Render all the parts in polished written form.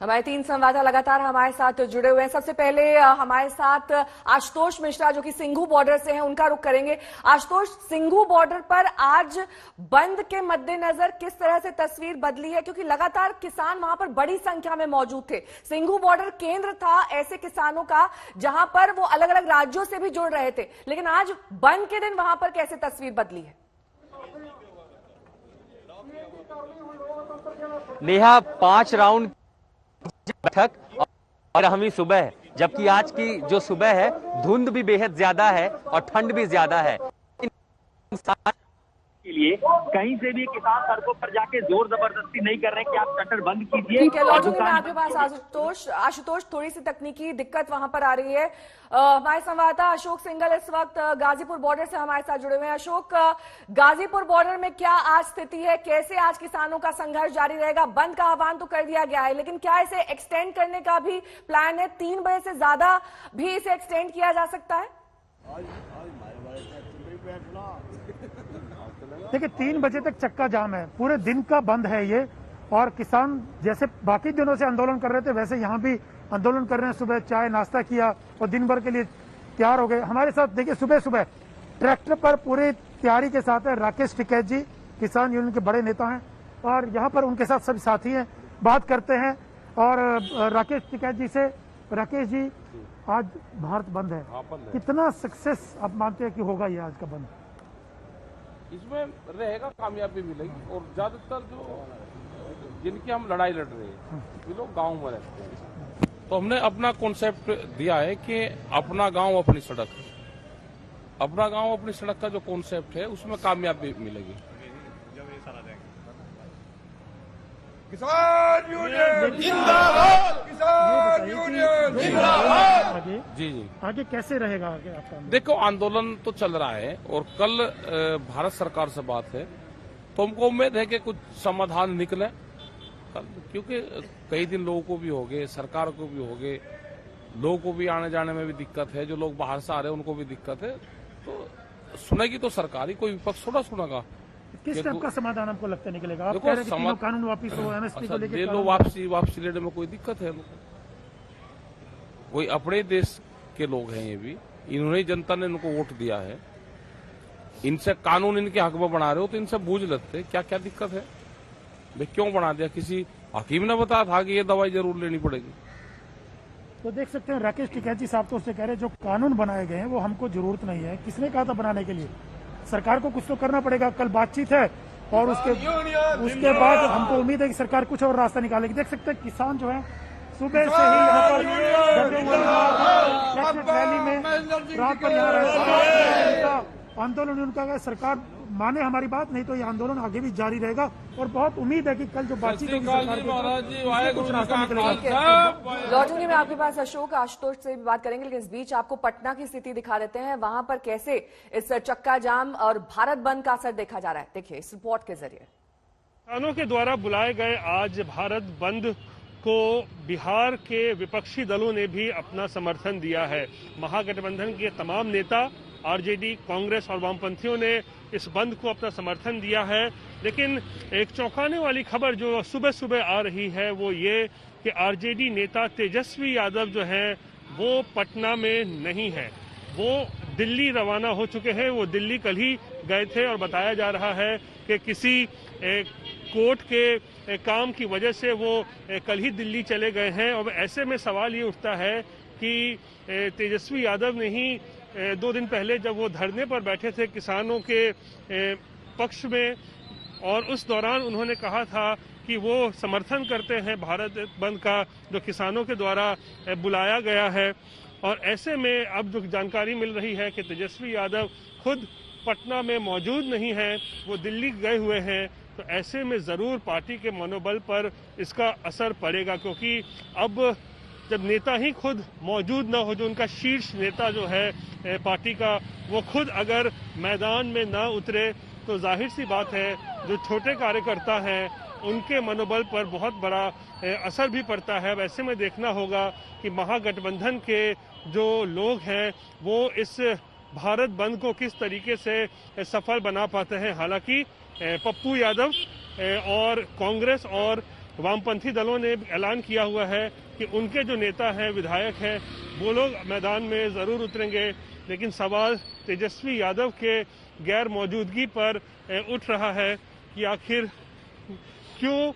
हमारे 3 संवाददाता लगातार हमारे साथ जुड़े हुए हैं। सबसे पहले हमारे साथ आशुतोष मिश्रा जो कि सिंघू बॉर्डर से हैं, उनका रुख करेंगे। आशुतोष, सिंघू बॉर्डर पर आज बंद के मद्देनजर किस तरह से तस्वीर बदली है, क्योंकि लगातार किसान वहां पर बड़ी संख्या में मौजूद थे। सिंघू बॉर्डर केंद्र था ऐसे किसानों का जहां पर वो अलग अलग राज्यों से भी जुड़ रहे थे, लेकिन आज बंद के दिन वहां पर कैसे तस्वीर बदली है? नेहा, 5 राउंड बैठक और हमी सुबह है, जबकि आज की जो सुबह है धुंध भी बेहद ज्यादा है और ठंड भी ज्यादा है। के लिए कहीं से भी किसान सड़कों पर जाके जोर जबरदस्ती नहीं कर रहे कि आप शटर बंद कीजिए। ठीक है, लौटूंगी मैं आपके पास। आशुतोष, थोड़ी सी तकनीकी दिक्कत वहां पर आ रही है। हमारे संवाददाता अशोक सिंघल इस वक्त गाजीपुर बॉर्डर से हमारे साथ जुड़े हुए हैं। अशोक, गाजीपुर बॉर्डर में क्या आज स्थिति है? कैसे आज किसानों का संघर्ष जारी रहेगा? बंद का आह्वान तो कर दिया गया है, लेकिन क्या इसे एक्सटेंड करने का भी प्लान है? 3 बजे से ज्यादा भी इसे एक्सटेंड किया जा सकता है? देखिए, 3 बजे तक चक्का जाम है, पूरे दिन का बंद है ये। और किसान जैसे बाकी दिनों से आंदोलन कर रहे थे वैसे यहाँ भी आंदोलन कर रहे हैं। सुबह चाय नाश्ता किया और दिन भर के लिए तैयार हो गए। हमारे साथ देखिए सुबह सुबह ट्रैक्टर पर पूरी तैयारी के साथ है राकेश टिकैत जी, किसान यूनियन के बड़े नेता हैं, और यहाँ पर उनके साथ सभी साथी हैं। बात करते हैं और राकेश टिकैत जी से। राकेश जी, आज भारत बंद है, कितना सक्सेस आप मानते हैं कि होगा ये आज का बंद? इसमें रहेगा, कामयाबी मिलेगी। और ज्यादातर जो जिनकी हम लड़ाई लड़ रहे हैं ये लोग गाँव में रहते हैं, तो हमने अपना कॉन्सेप्ट दिया है कि अपना गांव अपनी सड़क। अपना गांव अपनी सड़क का जो कॉन्सेप्ट है उसमें कामयाबी मिलेगी। किसान यूनियन जिंदाबाद, किसान यूनियन जिंदाबाद। जी आगे कैसे रहेगा आगे आपका? देखो, आंदोलन तो चल रहा है और कल भारत सरकार से बात है, तो हमको उम्मीद है कि कुछ समाधान निकले कल, क्योंकि कई दिन लोगों को भी हो गए, सरकार को भी हो गए, लोगों को भी आने जाने में भी दिक्कत है, जो लोग बाहर से आ रहे हैं उनको भी दिक्कत है। तो सुनेगी तो सरकार ही, कोई विपक्ष थोड़ा सुनेगा। किस टाइप का समाधान हमको लगता निकलेगा? आप कह रहे हैं कि कानून वापस हो, एमएसपी को लेकर ले लो, वापसी लेने में कोई दिक्कत है? कोई अपने देश के लोग हैं, ये भी इन्होंने, जनता ने इनको वोट दिया है, इनसे कानून इनके हक में बना रहे हो तो इनसे बूझ लेते क्या क्या दिक्कत है। वे क्यों बना दिया? किसी हकीम ने बताया था कि ये दवाई जरूर लेनी पड़ेगी। तो देख सकते हैं राकेश टिकैत जी साहब तो उससे कह रहे जो कानून बनाए गए हैं वो हमको जरूरत नहीं है। किसने कहा था बनाने के लिए? सरकार को कुछ तो करना पड़ेगा। कल बातचीत है और उसके बाद हमको उम्मीद है कि सरकार कुछ और रास्ता निकालेगी। देख सकते हैं किसान जो है सुबह से ही यहाँ पर रैली में रात पर यहाँ आंदोलन उनका है। सरकार माने हमारी बात, नहीं तो ये आंदोलन आगे भी जारी रहेगा। और बहुत उम्मीद है कि कल जो बातचीत होगी कुछ रास्ता निकलेगा। लौटूंगी मैं आपके पास अशोक। आशुतोष से भी बात करेंगे, लेकिन इस बीच आपको पटना की स्थिति दिखा देते हैं। वहां पर कैसे इस चक्का जाम और भारत बंद का असर देखा जा रहा है, देखिए इस रिपोर्ट के जरिए। किसानों के द्वारा बुलाए गए आज भारत बंद को बिहार के विपक्षी दलों ने भी अपना समर्थन दिया है। महागठबंधन के तमाम नेता, आरजेडी, कांग्रेस और वामपंथियों ने इस बंद को अपना समर्थन दिया है। लेकिन एक चौंकाने वाली खबर जो सुबह सुबह आ रही है वो ये कि आरजेडी नेता तेजस्वी यादव जो हैं वो पटना में नहीं है, वो दिल्ली रवाना हो चुके हैं। वो दिल्ली कल ही गए थे और बताया जा रहा है कि किसी कोर्ट के काम की वजह से वो कल ही दिल्ली चले गए हैं। और ऐसे में सवाल ये उठता है कि तेजस्वी यादव ने ही 2 दिन पहले जब वो धरने पर बैठे थे किसानों के पक्ष में, और उस दौरान उन्होंने कहा था कि वो समर्थन करते हैं भारत बंद का जो किसानों के द्वारा बुलाया गया है। और ऐसे में अब जो जानकारी मिल रही है कि तेजस्वी यादव खुद पटना में मौजूद नहीं है, वो दिल्ली गए हुए हैं। तो ऐसे में जरूर पार्टी के मनोबल पर इसका असर पड़ेगा, क्योंकि अब जब नेता ही खुद मौजूद न हो, जो उनका शीर्ष नेता जो है पार्टी का, वो खुद अगर मैदान में न उतरे तो जाहिर सी बात है जो छोटे कार्यकर्ता हैं उनके मनोबल पर बहुत बड़ा असर भी पड़ता है। अब ऐसे में देखना होगा कि महागठबंधन के जो लोग हैं वो इस भारत बंद को किस तरीके से सफल बना पाते हैं। हालांकि पप्पू यादव और कांग्रेस और वामपंथी दलों ने ऐलान किया हुआ है कि उनके जो नेता हैं, विधायक हैं, वो लोग मैदान में जरूर उतरेंगे, लेकिन सवाल तेजस्वी यादव के गैर मौजूदगी पर उठ रहा है कि आखिर क्यों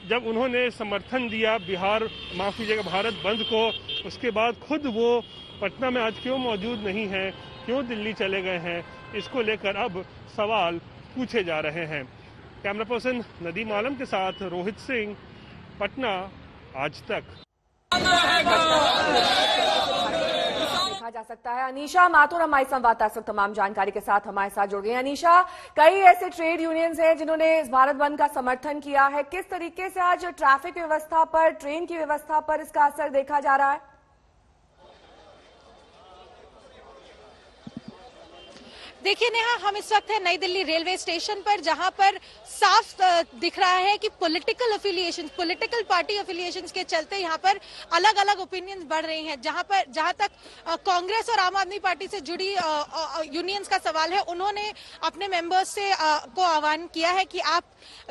जब उन्होंने समर्थन दिया भारत बंद को, उसके बाद खुद वो पटना में आज क्यों मौजूद नहीं हैं, क्यों दिल्ली चले गए हैं, इसको लेकर अब सवाल पूछे जा रहे हैं। कैमरा पर्सन नदीम आलम के साथ रोहित सिंह, पटना, आज तक। देखा जा सकता है। अनीशा माथुर हमारी संवाददाता इस वक्त तमाम जानकारी के साथ हमारे साथ जुड़ गई हैं। अनीशा, कई ऐसे ट्रेड यूनियंस हैं जिन्होंने इस भारत बंद का समर्थन किया है, किस तरीके से आज ट्रैफिक व्यवस्था पर, ट्रेन की व्यवस्था पर इसका असर देखा जा रहा है? देखिए नेहा, हम इस वक्त है नई दिल्ली रेलवे स्टेशन पर, जहां पर साफ दिख रहा है कि पॉलिटिकल पार्टी एफिलिएशंस के चलते यहां पर अलग अलग ओपिनियंस बढ़ रही हैं। जहां तक कांग्रेस और आम आदमी पार्टी से जुड़ी यूनियंस का सवाल है, उन्होंने अपने मेंबर्स से को आह्वान किया है कि आप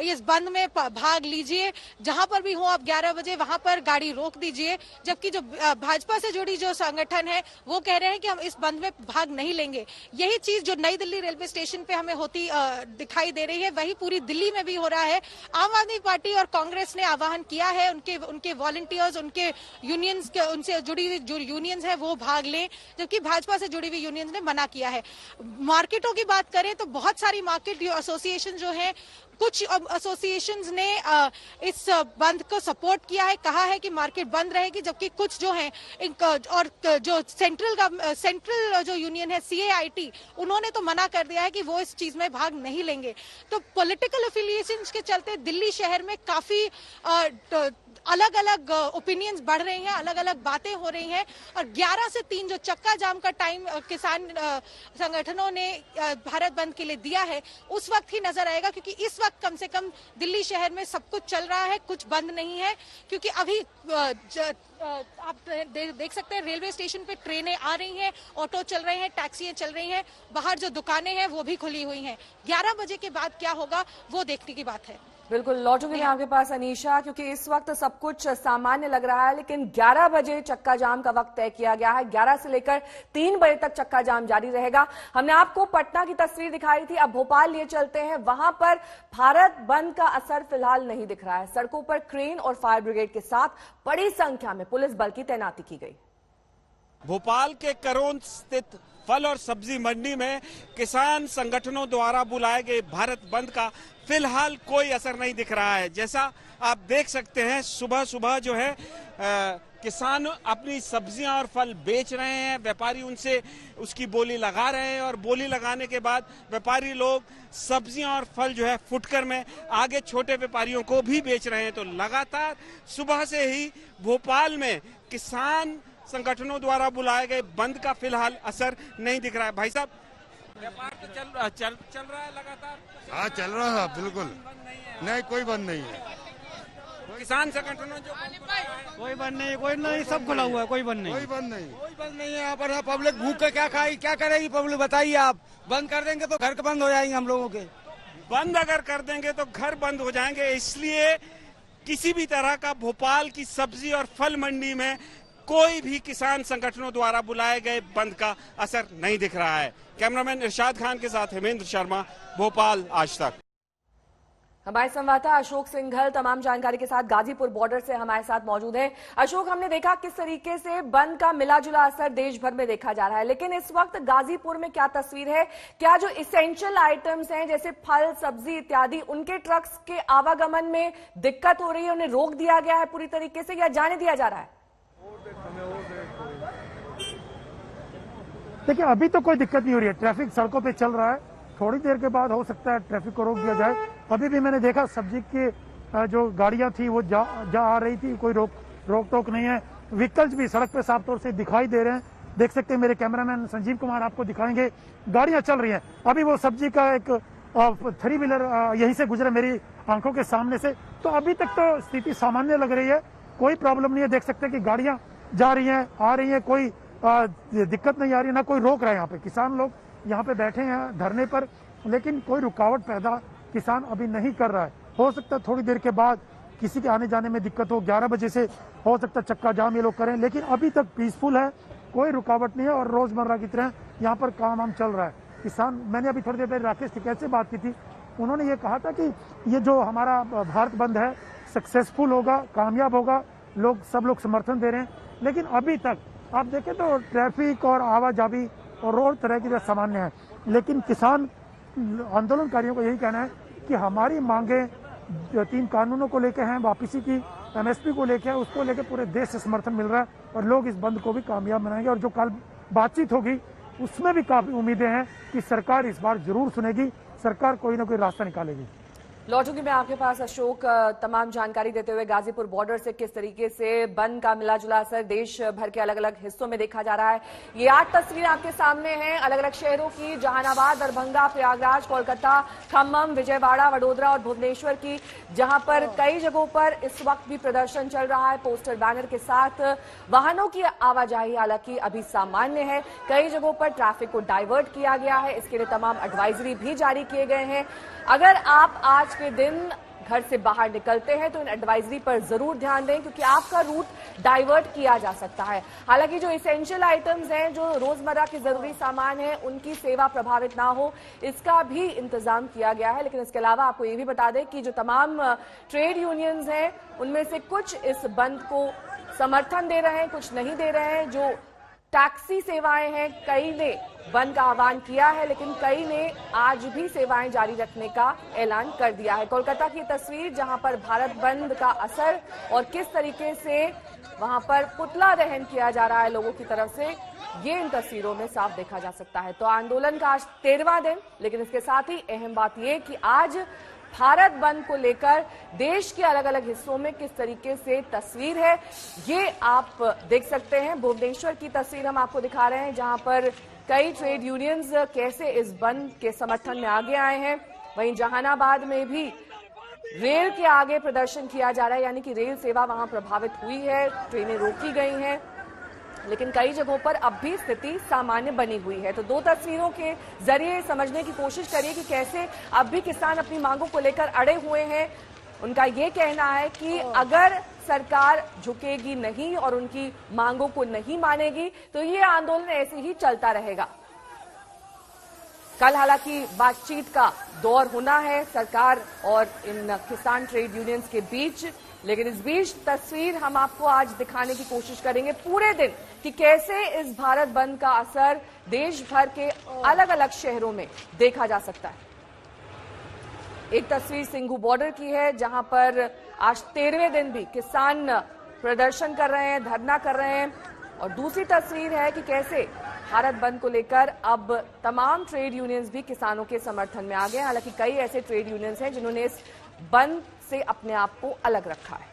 इस बंद में भाग लीजिए, जहां पर भी हो आप 11 बजे वहां पर गाड़ी रोक दीजिए। जबकि जो भाजपा से जुड़ी जो संगठन है वो कह रहे हैं कि हम इस बंद में भाग नहीं लेंगे। यही चीज जो नई दिल्ली रेलवे स्टेशन पे हमें होती दिखाई दे रही है, वही पूरी दिल्ली में भी हो रहा है। आम आदमी पार्टी और कांग्रेस ने आह्वान किया है उनके वॉलंटियर्स, उनके यूनियंस के, उनसे जुड़ी हुई जो यूनियंस है वो भाग लें, जबकि भाजपा से जुड़ी हुई यूनियंस ने मना किया है। मार्केटों की बात करें तो बहुत सारी मार्केट एसोसिएशन जो है, कुछ एसोसिएशंस ने इस बंद को सपोर्ट किया है, कहा है कि मार्केट बंद रहेगी, जबकि कुछ जो है और जो सेंट्रल जो यूनियन है CAIT, उन्होंने तो मना कर दिया है कि वो इस चीज में भाग नहीं लेंगे। तो पॉलिटिकल एफिलिएशंस के चलते दिल्ली शहर में काफी अलग अलग ओपिनियंस बढ़ रही हैं, अलग अलग बातें हो रही हैं। और 11 से 3 जो चक्का जाम का टाइम किसान संगठनों ने भारत बंद के लिए दिया है, उस वक्त ही नजर आएगा, क्योंकि इस वक्त कम से कम दिल्ली शहर में सब कुछ चल रहा है, कुछ बंद नहीं है। क्योंकि अभी आप देख सकते हैं रेलवे स्टेशन पे ट्रेनें आ रही हैं, ऑटो चल रहे हैं, टैक्सियां चल रही हैं, बाहर जो दुकानें हैं वो भी खुली हुई हैं। 11 बजे के बाद क्या होगा वो देखने की बात है। बिल्कुल लौटूंगी मैं आपके पास अनीशा, क्योंकि इस वक्त सब कुछ सामान्य लग रहा है, लेकिन 11 बजे चक्का जाम का वक्त तय किया गया है। 11 से लेकर 3 बजे तक चक्का जाम जारी रहेगा। हमने आपको पटना की तस्वीर दिखाई थी, अब भोपाल लिए चलते हैं। वहां पर भारत बंद का असर फिलहाल नहीं दिख रहा है। सड़कों पर क्रेन और फायर ब्रिगेड के साथ बड़ी संख्या में पुलिस बल की तैनाती की गई। भोपाल के करोंद स्थित फल और सब्जी मंडी में किसान संगठनों द्वारा बुलाए गए भारत बंद का फिलहाल कोई असर नहीं दिख रहा है। जैसा आप देख सकते हैं, सुबह सुबह जो है किसान अपनी सब्जियां और फल बेच रहे हैं, व्यापारी उनसे उसकी बोली लगा रहे हैं, और बोली लगाने के बाद व्यापारी लोग सब्जियां और फल जो है फुटकर में आगे छोटे व्यापारियों को भी बेच रहे हैं। तो लगातार सुबह से ही भोपाल में किसान संगठनों द्वारा बुलाए गए बंद का फिलहाल असर नहीं दिख रहा है। भाई साहब, व्यापार तो चल रहा है लगातार? हाँ, चल रहा है, बिल्कुल नहीं, कोई बंद नहीं है। किसान संगठनों जो कोई बंद नहीं, सब खुला हुआ है, कोई बंद नहीं है। यहाँ पर पब्लिक भूख के क्या खाई, क्या करेगी पब्लिक, बताइए आप। बंद कर देंगे तो घर बंद हो जाएंगे हम लोगों के। बंद अगर कर देंगे तो घर बंद हो जाएंगे, इसलिए किसी भी तरह का भोपाल की सब्जी और फल मंडी में कोई भी किसान संगठनों द्वारा बुलाए गए बंद का असर नहीं दिख रहा है। कैमरामैन इरशाद खान के साथ हेमेंद्र शर्मा, भोपाल, आज तक। हमारे संवाददाता अशोक सिंघल तमाम जानकारी के साथ गाजीपुर बॉर्डर से हमारे साथ मौजूद हैं। अशोक, हमने देखा किस तरीके से बंद का मिला जुला असर देश भर में देखा जा रहा है, लेकिन इस वक्त गाजीपुर में क्या तस्वीर है? क्या जो इसेंशियल आइटम्स हैं जैसे फल, सब्जी इत्यादि, उनके ट्रक्स के आवागमन में दिक्कत हो रही है, उन्हें रोक दिया गया है पूरी तरीके से, या जाने दिया जा रहा है? देखिए, अभी तो कोई दिक्कत नहीं हो रही है, ट्रैफिक सड़कों पे चल रहा है। थोड़ी देर के बाद हो सकता है ट्रैफिक को रोक दिया जाए। अभी भी मैंने देखा सब्जी की जो गाड़ियां थी वो जा आ रही थी, कोई रोक टोक नहीं है। व्हीकल्स भी सड़क पे साफ तौर से दिखाई दे रहे हैं, देख सकते हैं। मेरे कैमरामैन संजीव कुमार आपको दिखाएंगे, गाड़ियां चल रही हैं। अभी वो सब्जी का एक 3 व्हीलर यहीं से गुजरा मेरी आंखों के सामने से। तो अभी तक तो स्थिति सामान्य लग रही है, कोई प्रॉब्लम नहीं है। देख सकते हैं कि गाड़ियां जा रही हैं, आ रही हैं, कोई दिक्कत नहीं आ रही है, ना कोई रोक रहा है। यहाँ पे किसान लोग यहाँ पे बैठे हैं धरने पर, लेकिन कोई रुकावट पैदा किसान अभी नहीं कर रहा है। हो सकता है थोड़ी देर के बाद किसी के आने जाने में दिक्कत हो, 11 बजे से हो सकता है चक्का जाम ये लोग करें, लेकिन अभी तक पीसफुल है, कोई रुकावट नहीं है और रोजमर्रा की तरह यहाँ पर काम चल रहा है। किसान, मैंने अभी थोड़ी देर पहले राकेश टिकैत से बात की थी, उन्होंने ये कहा था कि ये जो हमारा भारत बंद है सक्सेसफुल होगा, कामयाब होगा, सब लोग समर्थन दे रहे हैं। लेकिन अभी तक आप देखें तो ट्रैफिक और आवाजाही और रोड तरह की सामान्य है, लेकिन किसान आंदोलनकारियों को यही कहना है कि हमारी मांगे 3 कानूनों को लेकर हैं, वापसी की एमएसपी को लेकर है, उसको लेकर पूरे देश से समर्थन मिल रहा है और लोग इस बंद को भी कामयाब बनाएंगे। और जो कल बातचीत होगी उसमें भी काफी उम्मीदें हैं कि सरकार इस बार जरूर सुनेगी, सरकार कोई ना कोई रास्ता निकालेगी। लौटूंगी मैं आपके पास अशोक, तमाम जानकारी देते हुए गाजीपुर बॉर्डर से किस तरीके से बंद का मिला जुला असर देश भर के अलग अलग हिस्सों में देखा जा रहा है। ये 8 तस्वीरें आपके सामने हैं अलग अलग शहरों की, जहानाबाद, दरभंगा, प्रयागराज, कोलकाता, खम्मम, विजयवाड़ा, वडोदरा और भुवनेश्वर की, जहां पर कई जगहों पर इस वक्त भी प्रदर्शन चल रहा है पोस्टर बैनर के साथ। वाहनों की आवाजाही हालांकि अभी सामान्य है, कई जगहों पर ट्रैफिक को डाइवर्ट किया गया है, इसके लिए तमाम एडवाइजरी भी जारी किए गए हैं। अगर आप आज के दिन घर से बाहर निकलते हैं तो इन एडवाइजरी पर जरूर ध्यान दें, क्योंकि आपका रूट डाइवर्ट किया जा सकता है। हालांकि जो इसेंशियल आइटम्स हैं, जो रोजमर्रा के जरूरी सामान हैं, उनकी सेवा प्रभावित ना हो, इसका भी इंतजाम किया गया है। लेकिन इसके अलावा आपको ये भी बता दें कि जो तमाम ट्रेड यूनियंस हैं, उनमें से कुछ इस बंद को समर्थन दे रहे हैं, कुछ नहीं दे रहे हैं। जो टैक्सी सेवाएं हैं, कई ने बंद का आह्वान किया है, लेकिन कई ने आज भी सेवाएं जारी रखने का ऐलान कर दिया है। कोलकाता की तस्वीर, जहां पर भारत बंद का असर और किस तरीके से वहां पर पुतला दहन किया जा रहा है लोगों की तरफ से, ये इन तस्वीरों में साफ देखा जा सकता है। तो आंदोलन का आज 13वां दिन, लेकिन इसके साथ ही अहम बात यह कि आज भारत बंद को लेकर देश के अलग अलग हिस्सों में किस तरीके से तस्वीर है, ये आप देख सकते हैं। भुवनेश्वर की तस्वीर हम आपको दिखा रहे हैं, जहां पर कई ट्रेड यूनियंस कैसे इस बंद के समर्थन में आगे आए हैं। वहीं जहानाबाद में भी रेल के आगे प्रदर्शन किया जा रहा है, यानी कि रेल सेवा वहां प्रभावित हुई है, ट्रेनें रोकी गई हैं, लेकिन कई जगहों पर अब भी स्थिति सामान्य बनी हुई है। तो 2 तस्वीरों के जरिए समझने की कोशिश करिए कि कैसे अब भी किसान अपनी मांगों को लेकर अड़े हुए हैं। उनका ये कहना है कि अगर सरकार झुकेगी नहीं और उनकी मांगों को नहीं मानेगी तो ये आंदोलन ऐसे ही चलता रहेगा। कल हालांकि बातचीत का दौर होना है सरकार और इन किसान ट्रेड यूनियंस के बीच, लेकिन इस बीच तस्वीर हम आपको आज दिखाने की कोशिश करेंगे पूरे दिन कि कैसे इस भारत बंद का असर देश भर के अलग अलग शहरों में देखा जा सकता है। एक तस्वीर सिंघू बॉर्डर की है, जहां पर आज 13वें दिन भी किसान प्रदर्शन कर रहे हैं, धरना कर रहे हैं। और दूसरी तस्वीर है कि कैसे भारत बंद को लेकर अब तमाम ट्रेड यूनियंस भी किसानों के समर्थन में आ गए। हालांकि कई ऐसे ट्रेड यूनियंस हैं जिन्होंने इस बंद से अपने आप को अलग रखा है।